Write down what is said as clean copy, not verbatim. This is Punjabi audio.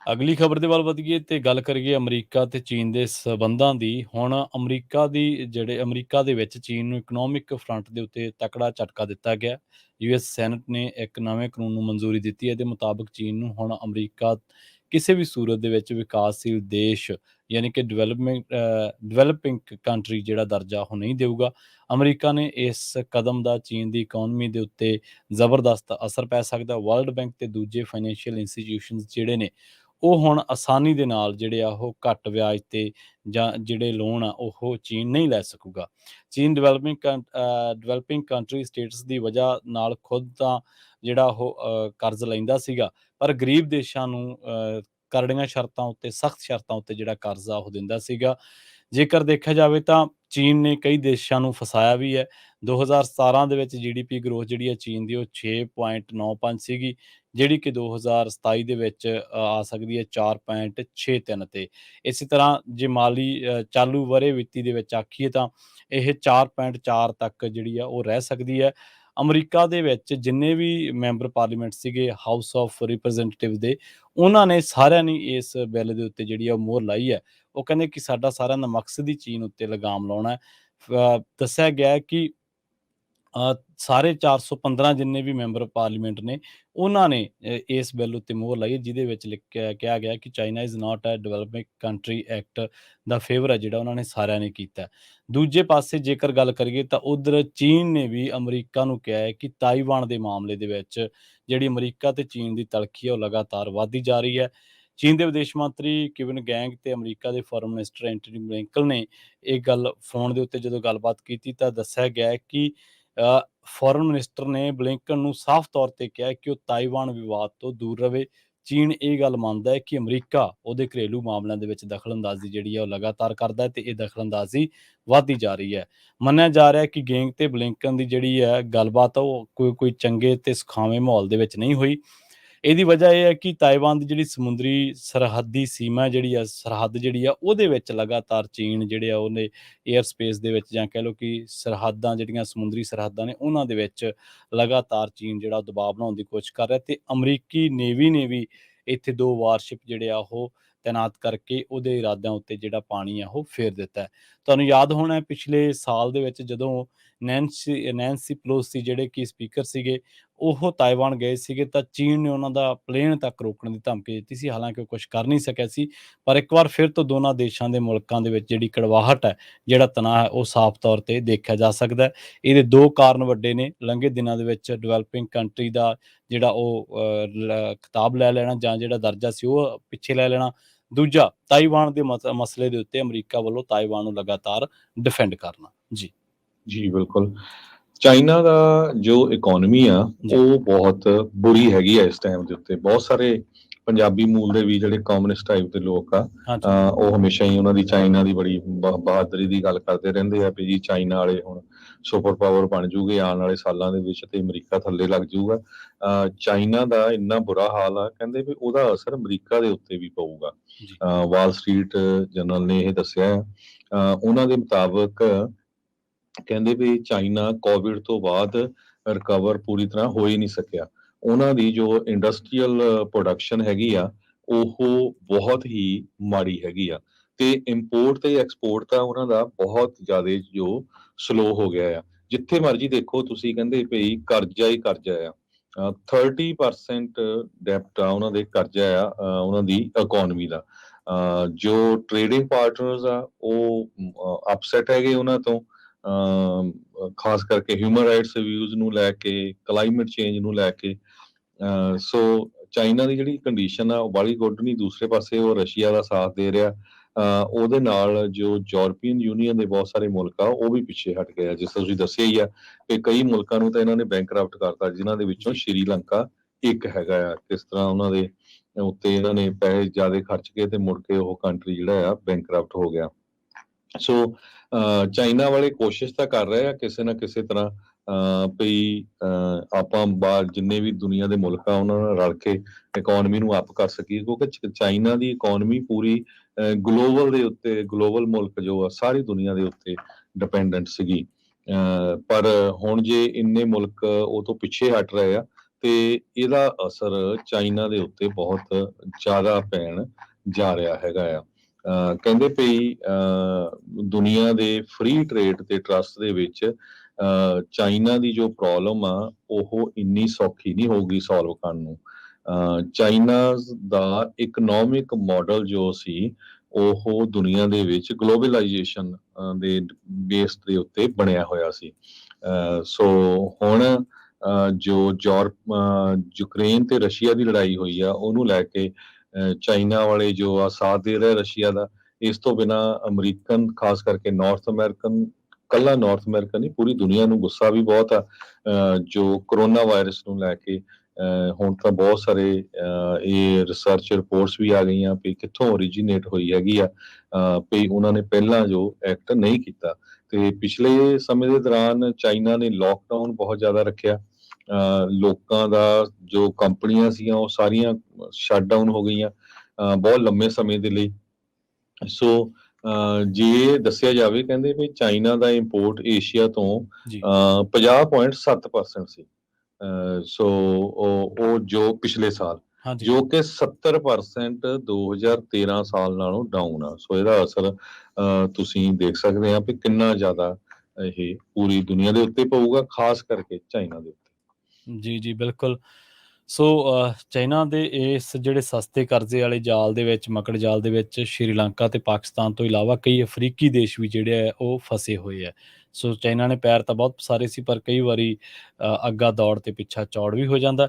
ਅਗਲੀ ਖਬਰ ਦੇ ਵੱਲ ਵਧੀਏ ਤੇ ਗੱਲ ਕਰੀਏ ਅਮਰੀਕਾ ਤੇ ਚੀਨ ਦੇ ਸਬੰਧਾਂ ਦੀ। ਹੁਣ ਅਮਰੀਕਾ ਦੇ ਵਿੱਚ ਚੀਨ ਨੂੰ ਇਕਨੋਮਿਕ ਫਰੰਟ ਦੇ ਉੱਤੇ ਤਕੜਾ ਝਟਕਾ ਦਿੱਤਾ ਗਿਆ। ਯੂਐਸ ਸੈਨੇਟ ਨੇ ਇੱਕ ਨਵੇਂ ਕਾਨੂੰਨ ਨੂੰ ਮਨਜ਼ੂਰੀ ਦਿੱਤੀ ਹੈ। ਇਹਦੇ ਮੁਤਾਬਕ ਚੀਨ ਨੂੰ ਹੁਣ ਅਮਰੀਕਾ ਕਿਸੇ ਵੀ ਸੂਰਤ ਦੇ ਵਿੱਚ ਵਿਕਾਸਸ਼ੀਲ ਦੇਸ਼ ਯਾਨੀ ਕਿ ਡਿਵੈਲਪਿੰਗ ਕੰਟਰੀ ਜਿਹੜਾ ਦਰਜਾ ਉਹ ਨਹੀਂ ਦੇਊਗਾ। ਅਮਰੀਕਾ ਨੇ ਇਸ ਕਦਮ ਦਾ ਚੀਨ ਦੀ ਇਕਨੋਮੀ ਦੇ ਉੱਤੇ ਜ਼ਬਰਦਸਤ ਅਸਰ ਪੈ ਸਕਦਾ। ਵਰਲਡ ਬੈਂਕ ਤੇ ਦੂਜੇ ਫਾਈਨੈਂਸ਼ੀਅਲ ਇੰਸਟੀਟਿਊਸ਼ਨਸ ਜਿਹੜੇ ਨੇ ਉਹ ਹੁਣ ਆਸਾਨੀ ਦੇ ਨਾਲ ਜਿਹੜੇ ਆ ਉਹ ਘੱਟ ਵਿਆਜ ਤੇ ਜਾਂ ਜਿਹੜੇ ਲੋਨ ਆ ਉਹ ਚੀਨ ਨਹੀਂ ਲੈ ਸਕੂਗਾ। ਚੀਨ ਡਿਵੈਲਪਿੰਗ ਕੰਟਰੀ ਸਟੇਟਸ ਦੀ ਵਜ੍ਹਾ ਨਾਲ ਖੁਦ ਤਾਂ ਜਿਹੜਾ ਉਹ ਕਰਜ਼ ਲੈਂਦਾ ਸੀਗਾ, ਪਰ ਗਰੀਬ ਦੇਸ਼ਾਂ ਨੂੰ ਕਰੜੀਆਂ ਸ਼ਰਤਾਂ ਉੱਤੇ, ਸਖਤ ਸ਼ਰਤਾਂ ਉੱਤੇ ਜਿਹੜਾ ਕਰਜ਼ਾ ਉਹ ਦਿੰਦਾ ਸੀਗਾ। ਜੇਕਰ ਦੇਖਿਆ ਜਾਵੇ ਤਾਂ ਚੀਨ ਨੇ ਕਈ ਦੇਸ਼ਾਂ ਨੂੰ ਫਸਾਇਆ ਵੀ ਹੈ। 2017 ਦੇ ਵਿੱਚ ਜੀਡੀਪੀ ਗਰੋਥ ਜਿਹੜੀ ਹੈ ਚੀਨ ਦੀ ਉਹ 6.95 ਸੀਗੀ, ਜਿਹੜੀ ਕਿ 2027 ਦੇ ਵਿੱਚ ਆ ਸਕਦੀ ਹੈ 4.63 ਤੇ। ਇਸੇ ਤਰ੍ਹਾਂ ਜੇ ਮਾਲੀ ਚਾਲੂ ਵਰੇ ਵਿੱਤੀ ਦੇ ਵਿੱਚ ਆਖੀਏ ਤਾਂ ਇਹ 4.4 ਤੱਕ ਜਿਹੜੀ ਆ ਉਹ ਰਹਿ ਸਕਦੀ ਹੈ। ਅਮਰੀਕਾ ਦੇ ਵਿੱਚ ਜਿੰਨੇ ਵੀ ਮੈਂਬਰ ਪਾਰਲੀਮੈਂਟ ਸੀਗੇ ਹਾਊਸ ਆਫ ਰਿਪਰੈਜ਼ੈਂਟੇਟਿਵ ਦੇ, ਉਹਨਾਂ ਨੇ ਸਾਰਿਆਂ ਨੇ ਇਸ ਬਿੱਲ ਦੇ ਉੱਤੇ ਜਿਹੜੀ ਆ ਮੋਹਰ ਲਾਈ ਹੈ। ਉਹ ਕਹਿੰਦੇ ਕਿ ਸਾਡਾ ਸਾਰਿਆਂ ਦਾ ਮਕਸਦ ਹੀ ਚੀਨ ਉੱਤੇ ਲਗਾਮ ਲਾਉਣਾ ਹੈ। ਦੱਸਿਆ ਗਿਆ ਹੈ ਕਿ ਸਾਰੇ 415 ਜਿੰਨੇ ਵੀ ਮੈਂਬਰ ਪਾਰਲੀਮੈਂਟ ਨੇ ਉਹਨਾਂ ਨੇ ਇਸ ਬਿੱਲ ਉੱਤੇ ਮੋਹਰ ਲਾਈ, ਜਿਹਦੇ ਵਿੱਚ ਕਿਹਾ ਗਿਆ ਕਿ China is not a developing country act ਦਾ ਫੇਵਰ ਹੈ ਜਿਹੜਾ ਉਹਨਾਂ ਨੇ ਸਾਰਿਆਂ ਨੇ ਕੀਤਾ। ਦੂਜੇ ਪਾਸੇ ਜੇਕਰ ਗੱਲ ਕਰੀਏ ਤਾਂ ਉਧਰ ਚੀਨ ਨੇ ਵੀ ਅਮਰੀਕਾ ਨੂੰ ਕਿਹਾ ਹੈ ਕਿ ਤਾਈਵਾਨ ਦੇ ਮਾਮਲੇ ਦੇ ਵਿੱਚ ਜਿਹੜੀ ਅਮਰੀਕਾ ਤੇ ਚੀਨ ਦੀ ਤਲਖੀ ਹੈ ਉਹ ਲਗਾਤਾਰ ਵੱਧਦੀ ਜਾ ਰਹੀ ਹੈ। ਚੀਨ ਦੇ ਵਿਦੇਸ਼ ਮੰਤਰੀ ਕਿਵਨ ਗੈਂਗ ਤੇ ਅਮਰੀਕਾ ਦੇ ਫੋਰਨ ਮਿਨਿਸਟਰ ਐਂਟਨੀ ਬਲਿੰਕਨ ਨੇ ਇਹ ਗੱਲ ਫੋਨ ਦੇ ਉੱਤੇ ਜਦੋਂ ਗੱਲਬਾਤ ਕੀਤੀ ਤਾਂ ਦੱਸਿਆ ਗਿਆ ਹੈ ਕਿ ਫੋਰਨ ਮਿਨਿਸਟਰ ਨੇ ਬਲਿੰਕਨ ਨੂੰ ਸਾਫ਼ ਤੌਰ ਤੇ ਕਿਹਾ ਕਿ ਉਹ ਤਾਈਵਾਨ ਵਿਵਾਦ ਤੋਂ ਦੂਰ ਰਹੇ। ਚੀਨ ਇਹ ਗੱਲ ਮੰਨਦਾ ਹੈ ਕਿ ਅਮਰੀਕਾ ਉਹਦੇ ਘਰੇਲੂ ਮਾਮਲਿਆਂ ਦੇ ਵਿੱਚ ਦਖਲਅੰਦਾਜ਼ੀ ਜਿਹੜੀ ਹੈ ਉਹ ਲਗਾਤਾਰ ਕਰਦਾ ਹੈ ਤੇ ਇਹ ਦਖਲਅੰਦਾਜ਼ੀ ਵੱਧਦੀ ਜਾ ਰਹੀ ਹੈ। ਮੰਨਿਆ ਜਾ ਰਿਹਾ ਹੈ ਕਿ ਗੈਂਗ ਤੇ ਬਲਿੰਕਨ ਦੀ ਜਿਹੜੀ ਹੈ ਗੱਲਬਾਤ ਉਹ ਕੋਈ ਚੰਗੇ ਤੇ ਸੁਖਾਵੇਂ ਮਾਹੌਲ ਦੇ ਵਿੱਚ ਨਹੀਂ ਹੋਈ। ਇਹਦੀ ਵਜ੍ਹਾ ਇਹ ਹੈ ਕਿ ਤਾਇਵਾਨ ਦੀ ਜਿਹੜੀ ਸਮੁੰਦਰੀ ਸਰਹੱਦੀ ਸੀਮਾ ਜਿਹੜੀ ਆ, ਸਰਹੱਦ ਜਿਹੜੀ ਆ ਉਹਦੇ ਵਿੱਚ ਲਗਾਤਾਰ ਚੀਨ ਜਿਹੜੇ ਆ ਉਹਨੇ ਏਅਰ ਸਪੇਸ ਦੇ ਵਿੱਚ ਜਾਂ ਕਹਿ ਲਓ ਕਿ ਸਰਹੱਦਾਂ ਜਿਹੜੀਆਂ ਸਮੁੰਦਰੀ ਸਰਹੱਦਾਂ ਨੇ ਉਹਨਾਂ ਦੇ ਵਿੱਚ ਲਗਾਤਾਰ ਚੀਨ ਜਿਹੜਾ ਦਬਾਅ ਬਣਾਉਣ ਦੀ ਕੋਸ਼ਿਸ਼ ਕਰ ਰਿਹਾ ਤੇ ਅਮਰੀਕੀ ਨੇਵੀ ਨੇ ਵੀ ਇੱਥੇ 2 ਵਾਰਸ਼ਿਪ ਜਿਹੜੇ ਆ ਉਹ ਤੈਨਾਤ ਕਰਕੇ ਉਹਦੇ ਇਰਾਦਿਆਂ ਉੱਤੇ ਜਿਹੜਾ ਪਾਣੀ ਆ ਉਹ ਫੇਰ ਦਿੱਤਾ ਹੈ। ਤੁਹਾਨੂੰ ਯਾਦ ਹੋਣਾ ਪਿਛਲੇ ਸਾਲ ਦੇ ਵਿੱਚ ਜਦੋਂ ਨੈਂਸੀ ਪਲੋਸੀ ਜਿਹੜੇ ਕਿ ਸਪੀਕਰ ਸੀਗੇ ਉਹ ਤਾਇਵਾਨ ਗਏ ਸੀਗੇ ਤਾਂ ਚੀਨ ਨੇ ਉਹਨਾਂ ਦਾ ਪਲੇਨ ਤੱਕ ਰੋਕਣ ਦੀ ਧਮਕੀ ਦਿੱਤੀ ਸੀ। ਹਾਲਾਂਕਿ ਉਹ ਕੁਛ ਕਰ ਨਹੀਂ ਸਕਿਆ ਸੀ, ਪਰ ਇੱਕ ਵਾਰ ਫਿਰ ਤੋਂ ਦੋਨਾਂ ਦੇਸ਼ਾਂ ਦੇ ਮੁਲਕਾਂ ਦੇ ਵਿੱਚ ਜਿਹੜੀ ਕੜਵਾਹਟ ਹੈ, ਜਿਹੜਾ ਤਣਾਅ ਹੈ ਉਹ ਸਾਫ਼ ਤੌਰ ਤੇ ਦੇਖਿਆ ਜਾ ਸਕਦਾ ਹੈ। ਇਹਦੇ 2 ਕਾਰਨ ਵੱਡੇ ਨੇ। ਲੰਘੇ ਦਿਨਾਂ ਦੇ ਵਿੱਚ ਡਿਵੈਲਪਿੰਗ ਕੰਟਰੀ ਦਾ ਜਿਹੜਾ ਉਹ ਖਿਤਾਬ ਲੈ ਲੈਣਾ ਜਾਂ ਜਿਹੜਾ ਦਰਜਾ ਸੀ ਉਹ ਪਿੱਛੇ ਲੈ ਲੈਣਾ। ਦੂਜਾ ਤਾਇਵਾਨ ਦੇ ਮਸਲੇ ਦੇ ਉੱਤੇ ਅਮਰੀਕਾ ਵੱਲੋਂ ਤਾਇਵਾਨ ਨੂੰ ਲਗਾਤਾਰ ਡਿਫੈਂਡ ਕਰਨਾ। ਜੀ ਜੀ ਬਿਲਕੁਲ। ਚਾਈਨਾ ਦਾ ਜੋ ਇਕੋਨਮੀ ਆ ਉਹ ਬਹੁਤ ਬੁਰੀ ਹੈਗੀ ਆ ਇਸ ਟਾਈਮ ਦੇ ਉੱਤੇ। ਬਹੁਤ ਸਾਰੇ ਪੰਜਾਬੀ ਮੂਲ ਦੇ ਵੀ ਜਿਹੜੇ ਕਮਿਊਨਿਸਟ ਟਾਈਪ ਦੇ ਲੋਕ ਆ ਉਹ ਹਮੇਸ਼ਾ ਹੀ ਉਹਨਾਂ ਦੀ ਚਾਈਨਾ ਦੀ ਬੜੀ ਬਹਾਦਰੀ ਦੀ ਗੱਲ ਕਰਦੇ ਰਹਿੰਦੇ ਆ ਵੀ ਜੀ ਚਾਈਨਾ ਵਾਲੇ ਹੁਣ ਸੁਪਰ ਪਾਵਰ ਬਣ ਜੂਗੇ ਆਉਣ ਵਾਲੇ ਸਾਲਾਂ ਦੇ ਵਿੱਚ ਤੇ ਅਮਰੀਕਾ ਥੱਲੇ ਲੱਗ ਜੂਗਾ। ਚਾਈਨਾ ਦਾ ਇੰਨਾ ਬੁਰਾ ਹਾਲ ਆ, ਕਹਿੰਦੇ ਵੀ ਉਹਦਾ ਅਸਰ ਅਮਰੀਕਾ ਦੇ ਉੱਤੇ ਵੀ ਪਊਗਾ। ਵਾਲ ਸਟਰੀਟ ਜਰਨਲ ਨੇ ਇਹ ਦੱਸਿਆ। ਉਹਨਾਂ ਦੇ ਮੁਤਾਬਕ ਕਹਿੰਦੇ ਵੀ ਚਾਈਨਾ ਕੋਵਿਡ ਤੋਂ ਬਾਅਦ ਰਿਕਵਰ ਪੂਰੀ ਤਰ੍ਹਾਂ ਹੋ ਹੀ ਨਹੀਂ ਸਕਿਆ। ਉਹਨਾਂ ਦੀ ਜੋ ਇੰਡਸਟਰੀਅਲ ਪ੍ਰੋਡਕਸ਼ਨ ਹੈਗੀ ਆ ਉਹ ਬਹੁਤ ਹੀ ਮਾੜੀ ਹੈਗੀ ਆ ਤੇ ਇੰਪੋਰਟ ਤੇ ਐਕਸਪੋਰਟ ਤਾਂ ਉਹਨਾਂ ਦਾ ਬਹੁਤ ਜ਼ਿਆਦਾ ਜੋ ਸਲੋ ਹੋ ਗਿਆ ਆ। ਜਿੱਥੇ ਮਰਜ਼ੀ ਦੇਖੋ ਤੁਸੀਂ, ਕਹਿੰਦੇ ਭਈ ਕਰਜ਼ਾ ਹੀ ਕਰਜ਼ਾ ਆ। 30% ਡੈਪਟ ਆ ਉਹਨਾਂ ਦੇ, ਕਰਜ਼ਾ ਆ ਉਹਨਾਂ ਦੀ ਇਕੋਨਮੀ ਦਾ। ਜੋ ਟ੍ਰੇਡਿੰਗ ਪਾਰਟਨਰਸ ਆ ਉਹ ਅਪਸੈਟ ਹੈਗੇ ਉਹਨਾਂ ਤੋਂ, ਖਾਸ ਕਰਕੇ ਹਿਊਮਨ ਰਾਈਟਸ ਰਿਵਿਊਜ਼ ਨੂੰ ਲੈ ਕੇ, ਕਲਾਈਮੇਟ ਚੇਂਜ ਨੂੰ ਲੈ ਕੇ। ਸੋ ਚਾਈਨਾ ਦੀ ਜਿਹੜੀ ਕੰਡੀਸ਼ਨ ਆ ਉਹ ਬਾਹਲੀ ਗੁੱਡ ਨਹੀਂ। ਦੂਸਰੇ ਪਾਸੇ ਉਹ ਰਸ਼ੀਆ ਦਾ ਸਾਥ ਦੇ ਰਿਹਾ। ਉਹਦੇ ਨਾਲ ਜੋ ਯੂਰਪੀਅਨ ਯੂਨੀਅਨ ਦੇ ਬਹੁਤ ਸਾਰੇ ਮੁਲਕ ਆ ਉਹ ਵੀ ਪਿੱਛੇ ਹਟ ਗਏ ਆ। ਜਿਸ ਤਰ੍ਹਾਂ ਤੁਸੀਂ ਦੱਸਿਆ ਹੀ ਆ ਕਿ ਕਈ ਮੁਲਕਾਂ ਨੂੰ ਤਾਂ ਇਹਨਾਂ ਨੇ ਬੈਂਕਰਪਟ ਕਰਤਾ, ਜਿਨ੍ਹਾਂ ਦੇ ਵਿੱਚੋਂ ਸ਼੍ਰੀਲੰਕਾ ਇੱਕ ਹੈਗਾ ਆ। ਕਿਸ ਤਰ੍ਹਾਂ ਉਹਨਾਂ ਦੇ ਉੱਤੇ ਇਹਨਾਂ ਨੇ ਪੈਸੇ ਜ਼ਿਆਦਾ ਖਰਚ ਕੇ ਤੇ ਮੁੜ ਕੇ ਉਹ ਕੰਟਰੀ ਜਿਹੜਾ ਆ ਬੈਂਕਰਪਟ ਹੋ ਗਿਆ। ਸੋ ਚਾਈਨਾ ਵਾਲੇ ਕੋਸ਼ਿਸ਼ ਤਾਂ ਕਰ ਰਹੇ ਆ ਕਿਸੇ ਨਾ ਕਿਸੇ ਤਰ੍ਹਾਂ ਵੀ ਆਪਾਂ ਬਾਹਰ ਜਿੰਨੇ ਵੀ ਦੁਨੀਆ ਦੇ ਮੁਲਕ ਆ ਉਹਨਾਂ ਨਾਲ ਰਲ ਕੇ ਇਕੋਨਮੀ ਨੂੰ ਅਪ ਕਰ ਸਕੀਏ, ਕਿਉਂਕਿ ਚਾਈਨਾ ਦੀ ਇਕੋਨਮੀ ਪੂਰੀ ਗਲੋਬਲ ਦੇ ਉੱਤੇ, ਗਲੋਬਲ ਮੁਲਕ ਜੋ ਆ ਸਾਰੀ ਦੁਨੀਆ ਦੇ ਉੱਤੇ ਡਿਪੈਂਡੈਂਟ ਸੀਗੀ। ਪਰ ਹੁਣ ਜੇ ਇੰਨੇ ਮੁਲਕ ਉਹ ਤੋਂ ਪਿੱਛੇ ਹਟ ਰਹੇ ਆ ਤੇ ਇਹਦਾ ਅਸਰ ਚਾਈਨਾ ਦੇ ਉੱਤੇ ਬਹੁਤ ਜ਼ਿਆਦਾ ਪੈਣ ਜਾ ਰਿਹਾ ਹੈਗਾ ਆ। ਕਹਿੰਦੇ ਪਈ ਦੁਨੀਆ ਦੇ ਫ੍ਰੀ ਟ੍ਰੇਡ ਤੇ ਟਰਸਟ ਦੇ ਵਿੱਚ ਚਾਈਨਾ ਦੀ ਜੋ ਪ੍ਰੋਬਲਮ ਆ ਉਹ ਇੰਨੀ ਸੌਖੀ ਨਹੀਂ ਹੋਊਗੀ ਸੋਲਵ ਕਰਨ ਨੂੰ। ਚਾਈਨਾ ਦਾ ਇਕਨੋਮਿਕ ਮਾਡਲ ਜੋ ਸੀ ਉਹ ਦੁਨੀਆ ਦੇ ਵਿੱਚ ਗਲੋਬਲਾਈਜੇਸ਼ਨ ਦੇ ਬੇਸ ਦੇ ਉੱਤੇ ਬਣਿਆ ਹੋਇਆ ਸੀ। ਸੋ ਹੁਣ ਜੋ ਯੂਕਰੇਨ ਤੇ ਰਸ਼ੀਆ ਦੀ ਲੜਾਈ ਹੋਈ ਆ ਉਹਨੂੰ ਲੈ ਕੇ ਚਾਈਨਾ ਵਾਲੇ ਜੋ ਆ ਸਾਥ ਦੇ ਰਹੇ ਰਸ਼ੀਆ ਦਾ। ਇਸ ਤੋਂ ਬਿਨਾਂ ਅਮਰੀਕਨ ਖਾਸ ਕਰਕੇ ਨਾਰਥ ਅਮਰੀਕਨ, ਕੱਲਾ ਨਾਰਥ ਅਮਰੀਕਾ ਨਹੀਂ ਪੂਰੀ ਦੁਨੀਆ ਨੂੰ ਗੁੱਸਾ ਵੀ ਬਹੁਤ ਆ ਜੋ ਕਰੋਨਾ ਵਾਇਰਸ ਨੂੰ ਲੈ ਕੇ। ਹੁਣ ਤਾਂ ਬਹੁਤ ਸਾਰੇ ਇਹ ਰਿਸਰਚ ਰਿਪੋਰਟਸ ਵੀ ਆ ਗਈਆਂ ਵੀ ਕਿੱਥੋਂ ਓਰੀਜੀਨੇਟ ਹੋਈ ਹੈਗੀ ਆ, ਵੀ ਉਹਨਾਂ ਨੇ ਪਹਿਲਾਂ ਜੋ ਐਕਟ ਨਹੀਂ ਕੀਤਾ। ਤੇ ਪਿਛਲੇ ਸਮੇਂ ਦੇ ਦੌਰਾਨ ਚਾਈਨਾ ਨੇ ਲੋਕਡਾਊਨ ਬਹੁਤ ਜ਼ਿਆਦਾ ਰੱਖਿਆ। ਲੋਕਾਂ ਦਾ ਜੋ ਕੰਪਨੀਆਂ ਸੀਗੀਆਂ ਉਹ ਸਾਰੀਆਂ ਸ਼ਟਡਾਊਨ ਹੋ ਗਈਆਂ ਬਹੁਤ ਲੰਮੇ ਸਮੇਂ ਦੇ ਲਈ। ਸੋ ਜੇ ਦੱਸਿਆ ਜਾਵੇ ਕਹਿੰਦੇ ਵੀ ਚਾਈਨਾ ਦਾ ਇੰਪੋਰਟ ਏਸ਼ੀਆ ਤੋਂ 50.7% ਸੀ। ਸੋ ਉਹ ਜੋ ਪਿਛਲੇ ਸਾਲ ਜੋ ਕਿ 70% 2013 ਸਾਲ ਨਾਲੋਂ ਡਾਊਨ ਆ। ਸੋ ਇਹਦਾ ਅਸਰ ਤੁਸੀਂ ਦੇਖ ਸਕਦੇ ਆ ਵੀ ਕਿੰਨਾ ਜ਼ਿਆਦਾ ਇਹ ਪੂਰੀ ਦੁਨੀਆ ਦੇ ਉੱਤੇ ਪਊਗਾ, ਖਾਸ ਕਰਕੇ ਚਾਈਨਾ ਦੇ ਉੱਤੇ। ਜੀ ਬਿਲਕੁਲ। ਸੋ ਚਾਈਨਾ ਦੇ ਇਸ ਜਿਹੜੇ ਸਸਤੇ ਕਰਜ਼ੇ ਵਾਲੇ ਜਾਲ ਦੇ ਵਿੱਚ, ਮਕੜ ਜਾਲ ਦੇ ਵਿੱਚ ਸ਼੍ਰੀਲੰਕਾ ਤੇ ਪਾਕਿਸਤਾਨ ਤੋਂ ਇਲਾਵਾ ਕਈ ਅਫਰੀਕੀ ਦੇਸ਼ ਵੀ ਜਿਹੜੇ ਆ ਉਹ ਫਸੇ ਹੋਏ ਆ। ਸੋ ਚਾਈਨਾ ਨੇ ਪੈਰ ਤਾਂ ਬਹੁਤ ਪਸਾਰੇ ਸੀ, ਪਰ ਕਈ ਵਾਰੀ ਅੱਗਾ ਦੌੜ ਤੇ ਪਿੱਛਾ ਚੌੜ ਵੀ ਹੋ ਜਾਂਦਾ।